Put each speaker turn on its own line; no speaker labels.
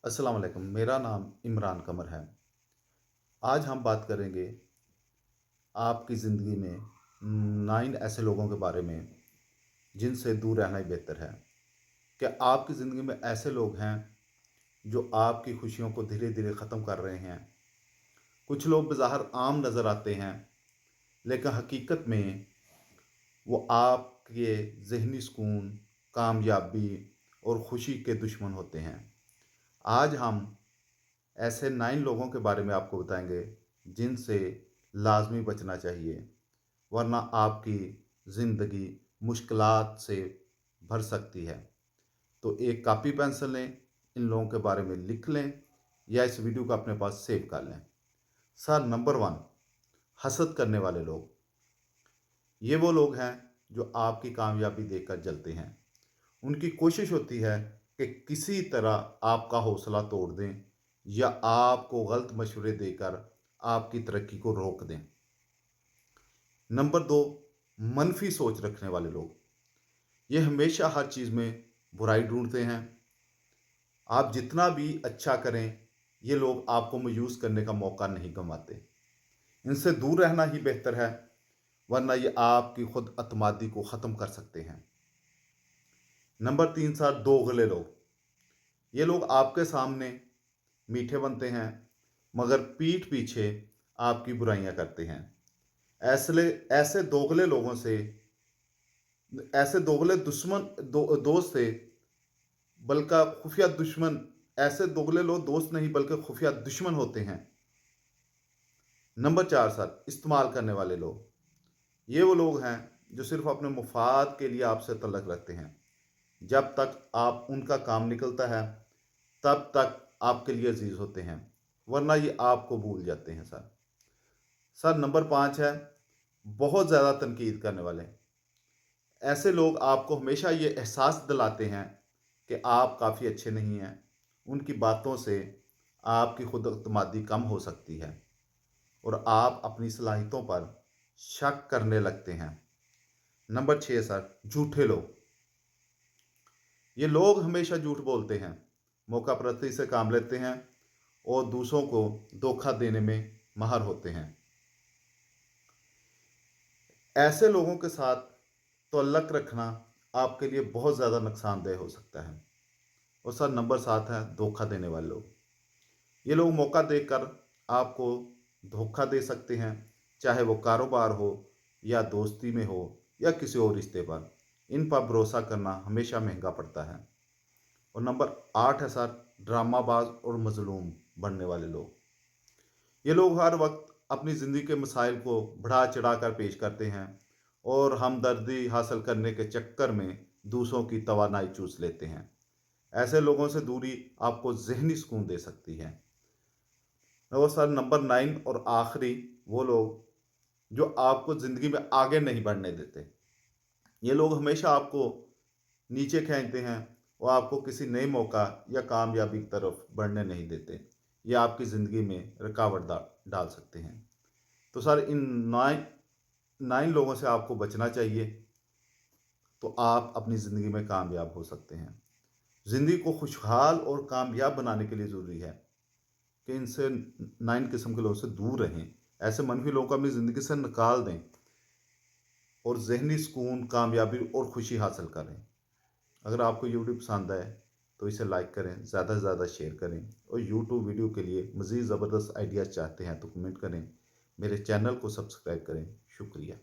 अस्सलाम वालेकुम। मेरा नाम इमरान कमर है। आज हम बात करेंगे आपकी ज़िंदगी में 9 ऐसे लोगों के बारे में जिनसे दूर रहना ही बेहतर है। क्या आपकी ज़िंदगी में ऐसे लोग हैं जो आपकी खुशियों को धीरे-धीरे ख़त्म कर रहे हैं? कुछ लोग बज़ाहिर आम नज़र आते हैं, लेकिन हकीकत में वो आपके ज़हनी सुकून, कामयाबी और खुशी के दुश्मन होते हैं। आज हम ऐसे 9 लोगों के बारे में आपको बताएँगे जिनसे लाज़मी बचना चाहिए, वरना आपकी ज़िंदगी मुश्किलात से भर सकती है। तो एक कॉपी पेंसिल लें, इन लोगों के बारे में लिख लें या इस वीडियो को अपने पास सेव कर लें। सर नंबर 1, हसद करने वाले लोग। ये वो लोग हैं जो आपकी कामयाबी देखकर जलते हैं। उनकी कोशिश होती है कि किसी तरह आपका हौसला तोड़ दें या आपको गलत मशवरे देकर आपकी तरक्की को रोक दें। नंबर 2, मनफी सोच रखने वाले लोग। ये हमेशा हर चीज़ में बुराई ढूंढते हैं। आप जितना भी अच्छा करें, ये लोग आपको मायूस करने का मौका नहीं गंवाते। इनसे दूर रहना ही बेहतर है, वरना ये आपकी खुद अतमादी को ख़त्म कर सकते हैं। नंबर 3 सर, दोगले लोग। ये लोग आपके सामने मीठे बनते हैं, मगर पीठ पीछे आपकी बुराइयां करते हैं। ऐसे ऐसे दोगले लोगों से ऐसे दोगले दोस्त से बल्कि खुफिया दुश्मन ऐसे दोगले लोग दोस्त नहीं बल्कि खुफिया दुश्मन होते हैं। नंबर 4 सर, इस्तेमाल करने वाले लोग। ये वो लोग हैं जो सिर्फ अपने मुफाद के लिए आपसे तल्लक रखते हैं। जब तक आप उनका काम निकलता है, तब तक आपके लिए अजीज होते हैं, वरना ये आपको भूल जाते हैं सर। सर नंबर 5 है, बहुत ज़्यादा तनकीद करने वाले। ऐसे लोग आपको हमेशा ये एहसास दिलाते हैं कि आप काफ़ी अच्छे नहीं हैं। उनकी बातों से आपकी खुद अतमादी कम हो सकती है और आप अपनी सलाहियतों पर शक करने लगते हैं। नंबर 6 सर, झूठे लोग। ये लोग हमेशा झूठ बोलते हैं, मौका परस्ती से काम लेते हैं और दूसरों को धोखा देने में माहिर होते हैं। ऐसे लोगों के साथ तअल्लुक़ रखना आपके लिए बहुत ज़्यादा नुकसानदेह हो सकता है। और सर नंबर 7 है, धोखा देने वाले लोग। ये लोग मौका देकर आपको धोखा दे सकते हैं, चाहे वो कारोबार हो या दोस्ती में हो या किसी और रिश्ते पर। इन पर भरोसा करना हमेशा महंगा पड़ता है। और नंबर 8 है सर, ड्रामाबाज और मजलूम बनने वाले लोग। ये लोग हर वक्त अपनी ज़िंदगी के मसाइल को बढ़ा चढ़ा कर पेश करते हैं और हमदर्दी हासिल करने के चक्कर में दूसरों की तवानाई चूस लेते हैं। ऐसे लोगों से दूरी आपको ज़हनी सुकून दे सकती है। और सर नंबर 9 और आखिरी, वो लोग जो आपको ज़िंदगी में आगे नहीं बढ़ने देते। ये लोग हमेशा आपको नीचे खींचते हैं और आपको किसी नए मौका या कामयाबी की तरफ बढ़ने नहीं देते। ये आपकी ज़िंदगी में रुकावट डाल सकते हैं। तो सर इन 9 लोगों से आपको बचना चाहिए, तो आप अपनी ज़िंदगी में कामयाब हो सकते हैं। ज़िंदगी को खुशहाल और कामयाब बनाने के लिए ज़रूरी है कि इनसे 9 किस्म के लोगों से दूर रहें। ऐसे मनफी लोगों को अपनी ज़िंदगी से निकाल दें और ज़हनी सुकून, कामयाबी और खुशी हासिल करें। अगर आपको ये वीडियो पसंद आए तो इसे लाइक करें, ज़्यादा से ज़्यादा शेयर करें और यूट्यूब वीडियो के लिए मज़ीद ज़बरदस्त आइडियाज़ चाहते हैं तो कमेंट करें। मेरे चैनल को सब्सक्राइब करें। शुक्रिया।